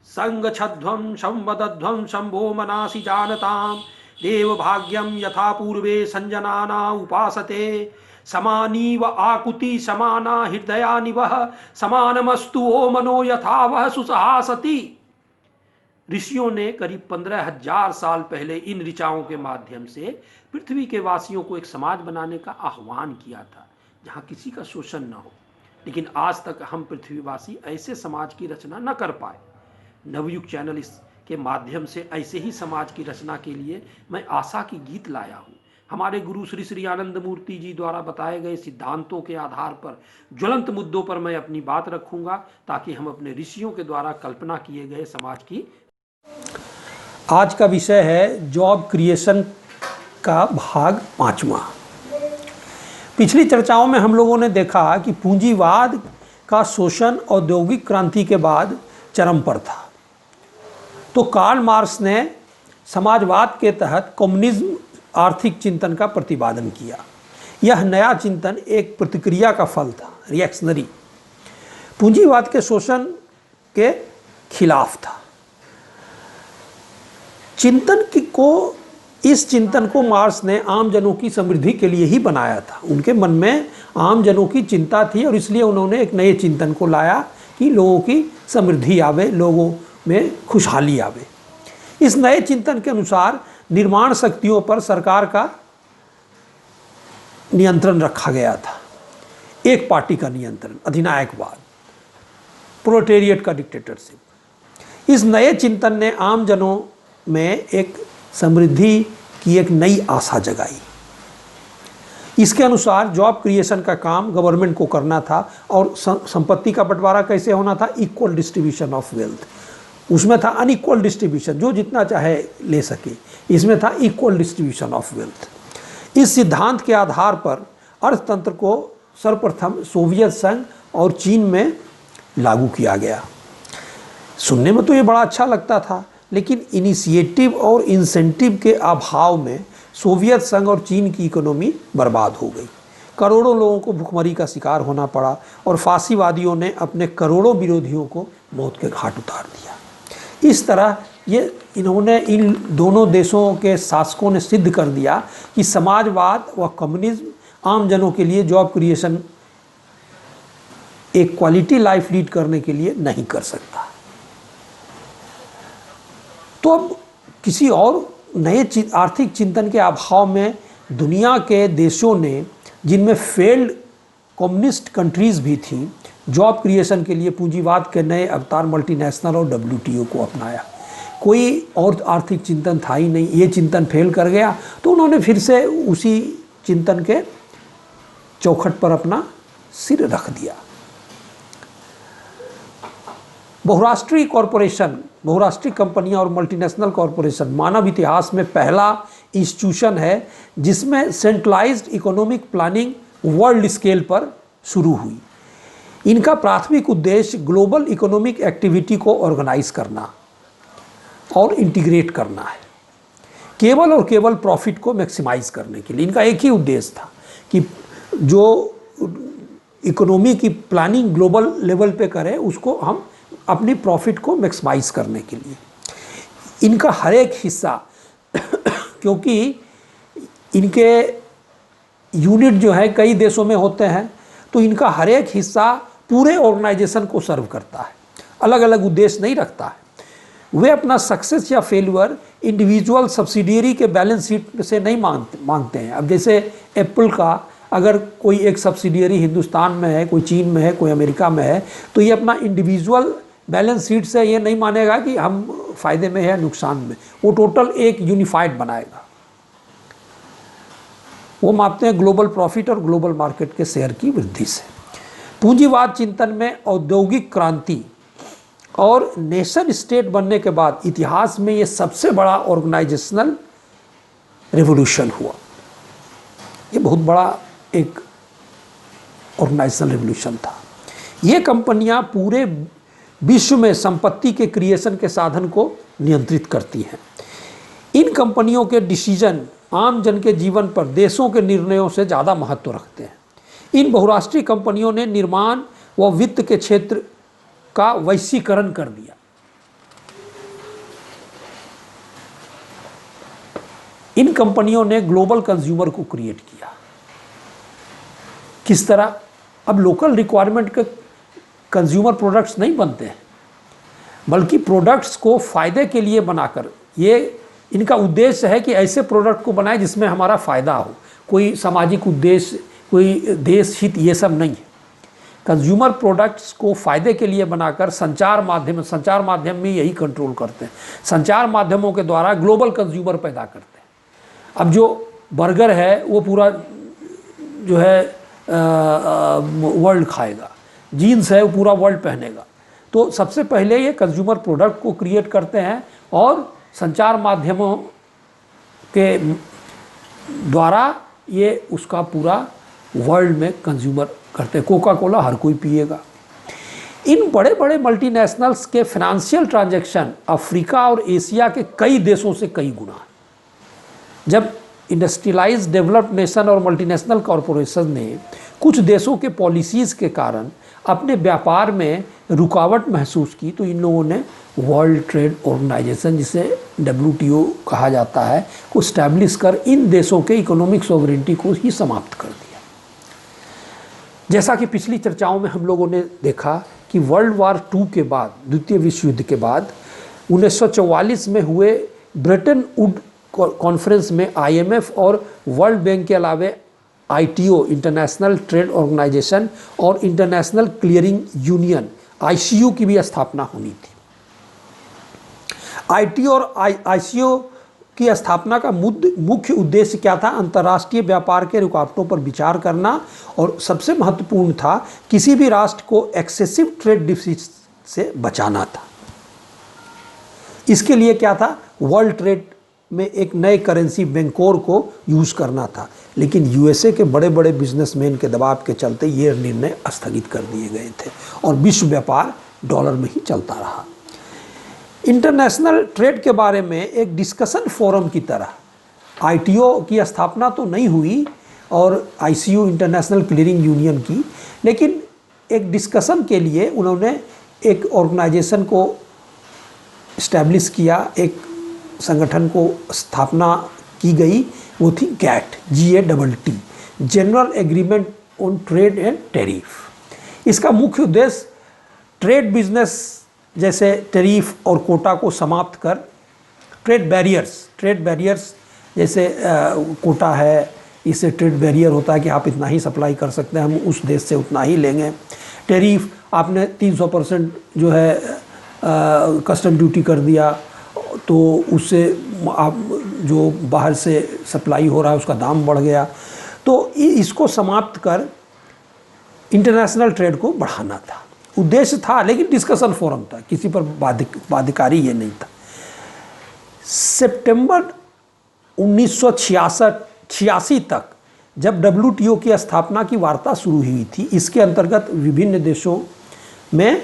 संगच्छध्वं संवदध्वं शंभो मनासि जानतां देव भाग्यम यथा पूर्वे संजनाना उपासते समानीव आकुति समाना हृदयानिवह समानमस्तु ओ मनो यथा वह सुसहासति। ऋषियों ने करीब 15,000 साल पहले इन ऋचाओं के माध्यम से पृथ्वी के वासियों को एक समाज बनाने का आह्वान किया था जहां किसी का शोषण न हो। लेकिन आज तक हम पृथ्वीवासी ऐसे समाज की रचना न कर पाए। नवयुग चैनल के माध्यम से ऐसे ही समाज की रचना के लिए मैं आशा की गीत लाया हूँ। हमारे गुरु श्री श्री आनंद मूर्ति जी द्वारा बताए गए सिद्धांतों के आधार पर ज्वलंत मुद्दों पर मैं अपनी बात रखूंगा ताकि हम अपने ऋषियों के द्वारा कल्पना किए गए समाज की। आज का विषय है जॉब क्रिएशन का भाग 5वां। पिछली चर्चाओं में हम लोगों ने देखा कि पूंजीवाद का शोषण औद्योगिक क्रांति के बाद चरम पर था। तो कार्ल मार्क्स ने समाजवाद के तहत कम्युनिज्म आर्थिक चिंतन का प्रतिपादन किया। यह नया चिंतन एक प्रतिक्रिया का फल था, रिएक्शनरी, पूंजीवाद के शोषण के खिलाफ था। इस चिंतन को मार्क्स ने आम जनों की समृद्धि के लिए ही बनाया था। उनके मन में आम जनों की चिंता थी और इसलिए उन्होंने एक नए चिंतन को लाया कि लोगों की समृद्धि आवे, लोगों में खुशहाली आवे। इस नए चिंतन के अनुसार निर्माण शक्तियों पर सरकार का नियंत्रण रखा गया था। एक पार्टी का नियंत्रण, अधिनायकवाद, प्रोलेटेरिएट का डिक्टेटरशिप। इस नए चिंतन ने आम जनों में एक समृद्धि की एक नई आशा जगाई। इसके अनुसार जॉब क्रिएशन का काम गवर्नमेंट को करना था और संपत्ति का बंटवारा कैसे होना था, इक्वल डिस्ट्रीब्यूशन ऑफ वेल्थ। उसमें था अनइक्वल डिस्ट्रीब्यूशन, जो जितना चाहे ले सके। इसमें था इक्वल डिस्ट्रीब्यूशन ऑफ वेल्थ। इस सिद्धांत के आधार पर अर्थतंत्र को सर्वप्रथम सोवियत संघ और चीन में लागू किया गया। सुनने में तो ये बड़ा अच्छा लगता था, लेकिन इनिशिएटिव और इंसेंटिव के अभाव में सोवियत संघ और चीन की इकोनॉमी बर्बाद हो गई। करोड़ों लोगों को भुखमरी का शिकार होना पड़ा और फांसीवादियों ने अपने करोड़ों विरोधियों को मौत के घाट उतार दिया। इस तरह इन्होंने इन दोनों देशों के शासकों ने सिद्ध कर दिया कि समाजवाद व कम्युनिज्म आम जनों के लिए जॉब क्रिएशन, एक क्वालिटी लाइफ लीड करने के लिए नहीं कर सकता। तो अब किसी और नए आर्थिक चिंतन के अभाव में दुनिया के देशों ने, जिनमें फेल्ड कम्युनिस्ट कंट्रीज भी थीं, जॉब क्रिएशन के लिए पूंजीवाद के नए अवतार मल्टीनेशनल और WTO को अपनाया। कोई और आर्थिक चिंतन था ही नहीं। ये चिंतन फेल कर गया तो उन्होंने फिर से उसी चिंतन के चौखट पर अपना सिर रख दिया। बहुराष्ट्रीय कॉरपोरेशन, बहुराष्ट्रीय कंपनियां और मल्टीनेशनल कॉरपोरेशन मानव इतिहास में पहला इंस्टीट्यूशन है जिसमें centralised economic planning world scale पर शुरू हुई। इनका प्राथमिक उद्देश्य ग्लोबल इकोनॉमिक एक्टिविटी को ऑर्गेनाइज करना और इंटीग्रेट करना है, केवल और केवल प्रॉफिट को मैक्सिमाइज करने के लिए। इनका एक ही उद्देश्य था कि जो इकोनॉमी की प्लानिंग ग्लोबल लेवल पे करें, उसको हम अपनी प्रॉफिट को मैक्सिमाइज करने के लिए। इनका हर एक हिस्सा क्योंकि इनके यूनिट जो है कई देशों में होते हैं, तो इनका हर एक हिस्सा पूरे ऑर्गेनाइजेशन को सर्व करता है, अलग अलग उद्देश्य नहीं रखता है। वे अपना सक्सेस या फेलियर इंडिविजुअल सब्सिडियरी के बैलेंस शीट से नहीं मांगते हैं। अब जैसे एप्पल का अगर कोई एक सब्सिडियरी हिंदुस्तान में है, कोई चीन में है, कोई अमेरिका में है, तो ये अपना इंडिविजुअल बैलेंस शीट से ये नहीं मानेगा कि हम फ़ायदे में है या नुकसान में। वो टोटल एक यूनिफाइड बनाएगा। वो मापते हैं ग्लोबल प्रॉफिट और ग्लोबल मार्केट के शेयर की वृद्धि से। पूंजीवाद चिंतन में औद्योगिक क्रांति और नेशन स्टेट बनने के बाद इतिहास में ये सबसे बड़ा ऑर्गेनाइजेशनल रेवोल्यूशन हुआ। ये बहुत बड़ा एक ऑर्गेनाइजेशनल रेवोल्यूशन था। ये कंपनियां पूरे विश्व में संपत्ति के क्रिएशन के साधन को नियंत्रित करती हैं। इन कंपनियों के डिसीजन आम जन के जीवन पर देशों के निर्णयों से ज़्यादा महत्व रखते हैं। इन बहुराष्ट्रीय कंपनियों ने निर्माण व वित्त के क्षेत्र का वैश्वीकरण कर दिया। इन कंपनियों ने ग्लोबल कंज्यूमर को क्रिएट किया। किस तरह? अब लोकल रिक्वायरमेंट के कंज्यूमर प्रोडक्ट्स नहीं बनते हैं, बल्कि प्रोडक्ट्स को फ़ायदे के लिए बनाकर, ये इनका उद्देश्य है कि ऐसे प्रोडक्ट को बनाए जिसमें हमारा फ़ायदा हो, कोई सामाजिक उद्देश्य, कोई देश हित, ये सब नहीं है। कंज्यूमर प्रोडक्ट्स को फ़ायदे के लिए बनाकर संचार माध्यम में यही कंट्रोल करते हैं। संचार माध्यमों के द्वारा ग्लोबल कंज्यूमर पैदा करते हैं। अब जो बर्गर है वो पूरा जो है वर्ल्ड खाएगा, जीन्स है वो पूरा वर्ल्ड पहनेगा। तो सबसे पहले ये कंज्यूमर प्रोडक्ट को क्रिएट करते हैं और संचार माध्यमों के द्वारा ये उसका पूरा वर्ल्ड में कंज्यूमर करते हैं। कोका कोला हर कोई पिएगा। इन बड़े बड़े मल्टीनेशनल्स के फाइनेंशियल ट्रांजैक्शन अफ्रीका और एशिया के कई देशों से कई गुना है। जब इंडस्ट्रियलाइज डेवलप्ड नेशन और मल्टीनेशनल कॉरपोरेशन ने कुछ देशों के पॉलिसीज़ के कारण अपने व्यापार में रुकावट महसूस की, तो इन लोगों ने वर्ल्ड ट्रेड ऑर्गेनाइजेशन, जिसे WTO कहा जाता है, को इस्टेब्लिश कर इन देशों के इकोनॉमिक सॉवरेनिटी को ही समाप्त कर दिया। जैसा कि पिछली चर्चाओं में हम लोगों ने देखा कि वर्ल्ड वार 2 के बाद, द्वितीय विश्व युद्ध के बाद 1944 में हुए ब्रेटन वुड कॉन्फ्रेंस में IMF और वर्ल्ड बैंक के अलावे ITO, इंटरनेशनल ट्रेड ऑर्गेनाइजेशन, और इंटरनेशनल क्लियरिंग यूनियन ICO की भी स्थापना होनी थी। ITO और ICO की स्थापना का मुख्य उद्देश्य क्या था? अंतर्राष्ट्रीय व्यापार के रुकावटों पर विचार करना, और सबसे महत्वपूर्ण था किसी भी राष्ट्र को एक्सेसिव ट्रेड डिफिसिट से बचाना था। इसके लिए क्या था? वर्ल्ड ट्रेड में एक नए करेंसी बेंकोर को यूज़ करना था, लेकिन USA के बड़े बड़े बिजनेसमैन के दबाव के चलते ये निर्णय स्थगित कर दिए गए थे और विश्व व्यापार डॉलर में ही चलता रहा। इंटरनेशनल ट्रेड के बारे में एक डिस्कशन फोरम की तरह ITO की स्थापना तो नहीं हुई और ICO, इंटरनेशनल क्लियरिंग यूनियन की, लेकिन एक डिस्कशन के लिए उन्होंने एक ऑर्गेनाइजेशन को इस्टेब्लिश किया, एक संगठन को स्थापना की गई, वो थी GATT, general agreement on trade and tariff. इसका मुख्य उद्देश्य ट्रेड बिजनेस जैसे टैरिफ और कोटा को समाप्त कर ट्रेड बैरियर्स जैसे कोटा है, इससे ट्रेड बैरियर होता है कि आप इतना ही सप्लाई कर सकते हैं, हम उस देश से उतना ही लेंगे। टैरिफ, आपने 300% जो है कस्टम ड्यूटी कर दिया, तो उससे आप जो बाहर से सप्लाई हो रहा है उसका दाम बढ़ गया। तो इसको समाप्त कर इंटरनेशनल ट्रेड को बढ़ाना था, उद्देश्य था, लेकिन डिस्कशन फोरम था, किसी पर बाध्यकारी ये नहीं था। सितंबर 1986 तक जब WTO की स्थापना की वार्ता शुरू हुई थी, इसके अंतर्गत विभिन्न देशों में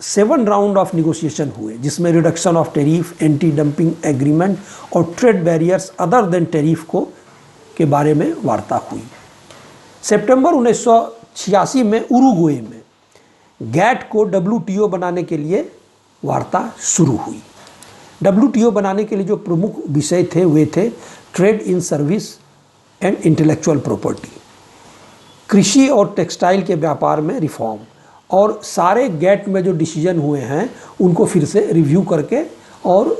7 राउंड ऑफ निगोशिएशन हुए, जिसमें reduction of tariff, anti dumping agreement और trade barriers other than tariff के बारे में वार्ता हुई। सितंबर 1986 में उरुग्वे में GATT को WTO बनाने के लिए वार्ता शुरू हुई। WTO बनाने के लिए जो प्रमुख विषय थे वे थे trade in service and intellectual property, कृषि और टेक्सटाइल के व्यापार में रिफॉर्म, और सारे GATT में जो डिसीजन हुए हैं उनको फिर से रिव्यू करके और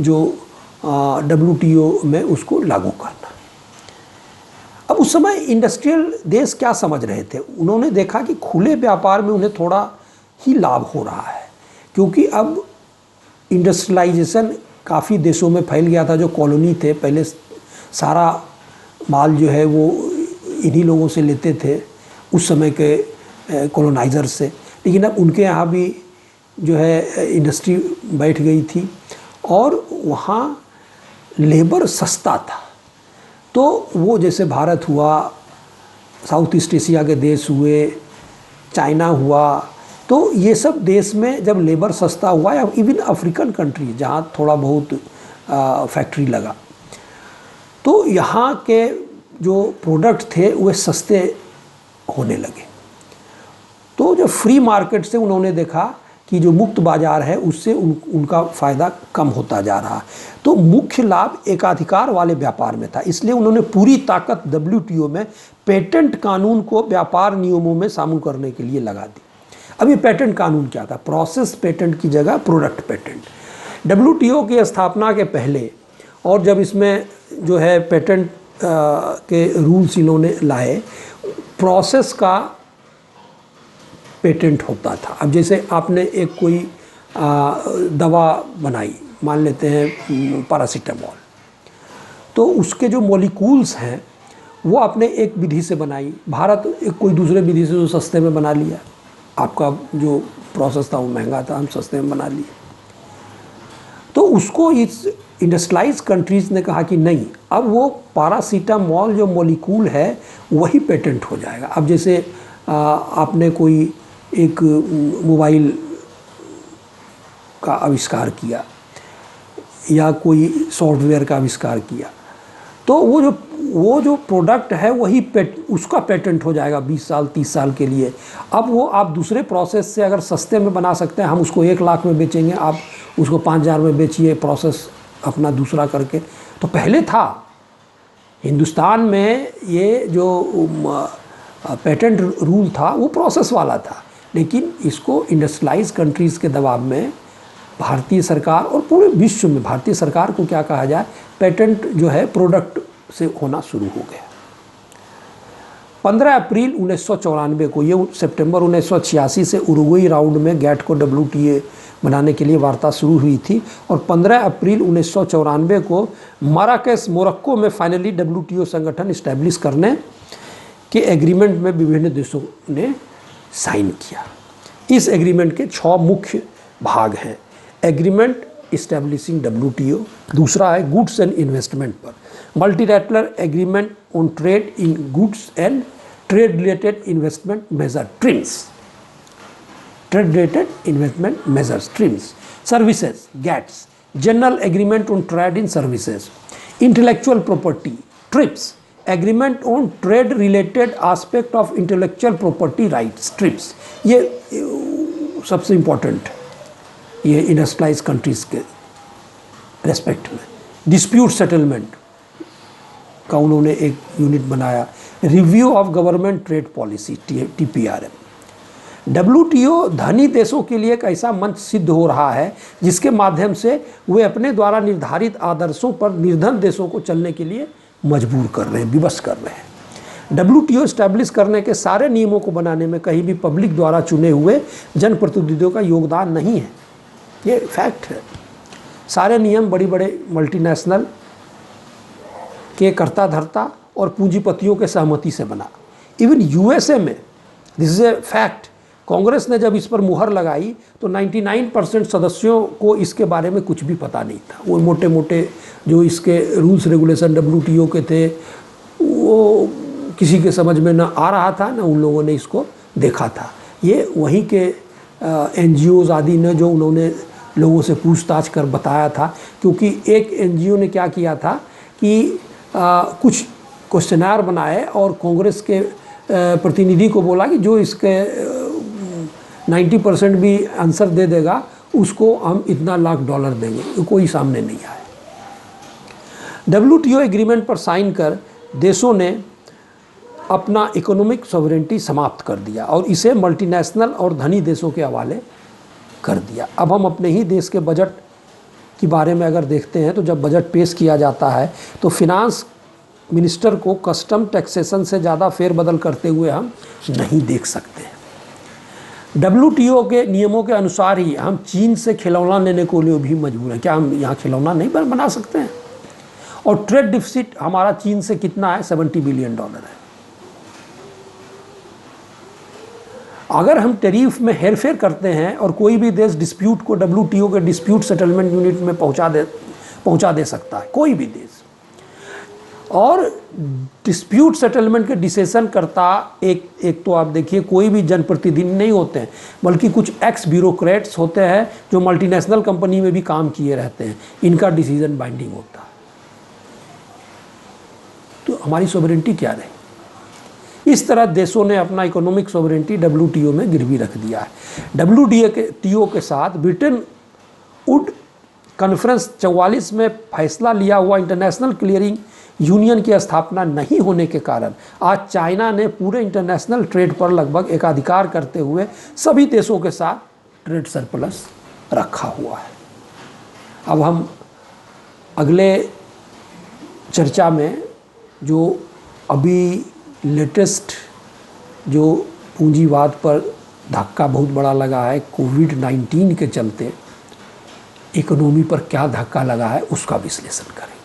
जो WTO में उसको लागू करना। अब उस समय इंडस्ट्रियल देश क्या समझ रहे थे? उन्होंने देखा कि खुले व्यापार में उन्हें थोड़ा ही लाभ हो रहा है, क्योंकि अब इंडस्ट्रियलाइजेशन काफ़ी देशों में फैल गया था। जो कॉलोनी थे, पहले सारा माल जो है वो इन्हीं लोगों से लेते थे, उस समय के कॉलोनाइज़र से, लेकिन अब उनके यहाँ भी जो है इंडस्ट्री बैठ गई थी और वहाँ लेबर सस्ता था। तो वो जैसे भारत हुआ, साउथ ईस्ट एशिया के देश हुए, चाइना हुआ, तो ये सब देश में जब लेबर सस्ता हुआ, या इवन अफ्रीकन कंट्री जहाँ थोड़ा बहुत फैक्ट्री लगा, तो यहाँ के जो प्रोडक्ट थे वे सस्ते होने लगे। तो जब फ्री मार्केट से उन्होंने देखा कि जो मुक्त बाजार है उससे उनका फ़ायदा कम होता जा रहा। तो मुख्य लाभ एकाधिकार वाले व्यापार में था, इसलिए उन्होंने पूरी ताकत WTO में पेटेंट कानून को व्यापार नियमों में शामिल करने के लिए लगा दी। अब ये पेटेंट कानून क्या था? प्रोसेस पेटेंट की जगह प्रोडक्ट पेटेंट। WTO की स्थापना के पहले और जब इसमें जो है पेटेंट के रूल्स इन्होंने लाए, प्रोसेस का पेटेंट होता था। अब जैसे आपने एक कोई दवा बनाई, मान लेते हैं पैरासीटामोल, तो उसके जो मॉलिक्यूल्स हैं वो आपने एक विधि से बनाई, भारत एक कोई दूसरे विधि से जो सस्ते में बना लिया। आपका जो प्रोसेस था वो महंगा था, हम सस्ते में बना लिए। तो उसको इस इंडस्ट्रियलाइज कंट्रीज़ ने कहा कि नहीं, अब वो पैरासीटामोल जो मॉलिक्यूल है वही पेटेंट हो जाएगा। अब जैसे आपने कोई एक मोबाइल का आविष्कार किया या कोई सॉफ्टवेयर का आविष्कार किया, तो वो जो प्रोडक्ट है वही उसका पेटेंट हो जाएगा 20 साल 30 साल के लिए। अब वो आप दूसरे प्रोसेस से अगर सस्ते में बना सकते हैं, हम उसको 1 लाख में बेचेंगे, आप उसको 5,000 में बेचिए, प्रोसेस अपना दूसरा करके। तो पहले था हिंदुस्तान में ये जो पेटेंट रूल था वो प्रोसेस वाला था, लेकिन इसको इंडस्ट्रियलाइज कंट्रीज़ के दबाव में भारतीय सरकार और पूरे विश्व में भारतीय सरकार को क्या कहा जाए, पेटेंट जो है प्रोडक्ट से होना शुरू हो गया। 15 अप्रैल 1994 को, ये सितंबर 1986 से उरुग्वे राउंड में गैट को WTA बनाने के लिए वार्ता शुरू हुई थी और 15 अप्रैल 1994 को माराकेस मोरक्को में फाइनली WTO संगठन इस्टेब्लिश करने के एग्रीमेंट में विभिन्न देशों ने साइन किया। इस एग्रीमेंट के 6 मुख्य भाग हैं। एग्रीमेंट इस्टेब्लिशिंग WTO, दूसरा है गुड्स एंड इन्वेस्टमेंट पर, multilateral agreement on trade in goods and trade related investment major TRIMS, trade related investment measures TRIMS, services gets, general agreement on trade in services, intellectual property trips, agreement on trade related aspect of intellectual property rights trips. ये सबसे important, ये industrialise countries के respect में। Dispute settlement का उन्होंने एक unit बनाया। Review of government trade policy TPRM। WTO धनी देशों के लिए एक ऐसा मंच सिद्ध हो रहा है जिसके माध्यम से वे अपने द्वारा निर्धारित आदर्शों पर निर्धन देशों को चलने के लिए मजबूर कर रहे हैं, विवश कर रहे हैं। WTO इस्टेब्लिश करने के सारे नियमों को बनाने में कहीं भी पब्लिक द्वारा चुने हुए जनप्रतिनिधियों का योगदान नहीं है, ये फैक्ट है। सारे नियम बड़ी बड़े मल्टीनेशनल के कर्ता धर्ता और पूंजीपतियों के सहमति से बना। इवन USA में, this is a fact, Congress ने जब इस पर मुहर लगाई तो 99% सदस्यों को इसके बारे में कुछ भी पता नहीं था। वो मोटे मोटे जो इसके रूल्स रेगुलेशन WTO के थे वो किसी के समझ में ना आ रहा था, ना उन लोगों ने इसको देखा था। ये वहीं के NGOs आदि ने जो उन्होंने लोगों से पूछताछ कर बताया था, क्योंकि एक NGO ने क्या किया था कि कुछ क्वेश्चनर बनाए और कांग्रेस के प्रतिनिधि को बोला कि जो इसके 90% भी आंसर दे देगा उसको हम इतना लाख डॉलर देंगे। कोई सामने नहीं आया। WTO एग्रीमेंट पर साइन कर देशों ने अपना इकोनॉमिक सॉवरेनिटी समाप्त कर दिया और इसे मल्टीनेशनल और धनी देशों के हवाले कर दिया। अब हम अपने ही देश के बजट के बारे में अगर देखते हैं तो जब बजट पेश किया जाता है तो फिनांस मिनिस्टर को कस्टम टैक्सेशन से ज़्यादा फेरबदल करते हुए हम नहीं देख सकते हैं। WTO के नियमों के अनुसार ही हम चीन से खिलौना लेने को लिए भी मजबूर हैं। क्या हम यहाँ खिलौना नहीं बना सकते हैं? और ट्रेड डिफिसिट हमारा चीन से कितना है? $70 बिलियन है। अगर हम टैरिफ में हेरफेर करते हैं और कोई भी देश डिस्प्यूट को WTO के डिस्प्यूट सेटलमेंट यूनिट में पहुंचा दे सकता है, कोई भी देश। और डिस्प्यूट सेटलमेंट के डिसीजन करता एक तो आप देखिए कोई भी जनप्रतिनिधि नहीं होते हैं, बल्कि कुछ एक्स ब्यूरोक्रेट्स होते हैं जो मल्टीनेशनल कंपनी में भी काम किए रहते हैं। इनका डिसीजन बाइंडिंग होता है। तो हमारी सॉवरेनिटी क्या रहे? इस तरह देशों ने अपना इकोनॉमिक सॉवरेंटी WTO में गिरवी रख दिया है। WTO के साथ ब्रिटेन वुड कॉन्फ्रेंस 44 में फैसला लिया हुआ इंटरनेशनल क्लियरिंग यूनियन की स्थापना नहीं होने के कारण आज चाइना ने पूरे इंटरनेशनल ट्रेड पर लगभग एकाधिकार करते हुए सभी देशों के साथ ट्रेड सरप्लस रखा हुआ है। अब हम अगले चर्चा में जो अभी लेटेस्ट जो पूंजीवाद पर धक्का बहुत बड़ा लगा है कोविड-19 के चलते, इकोनॉमी पर क्या धक्का लगा है उसका विश्लेषण करें।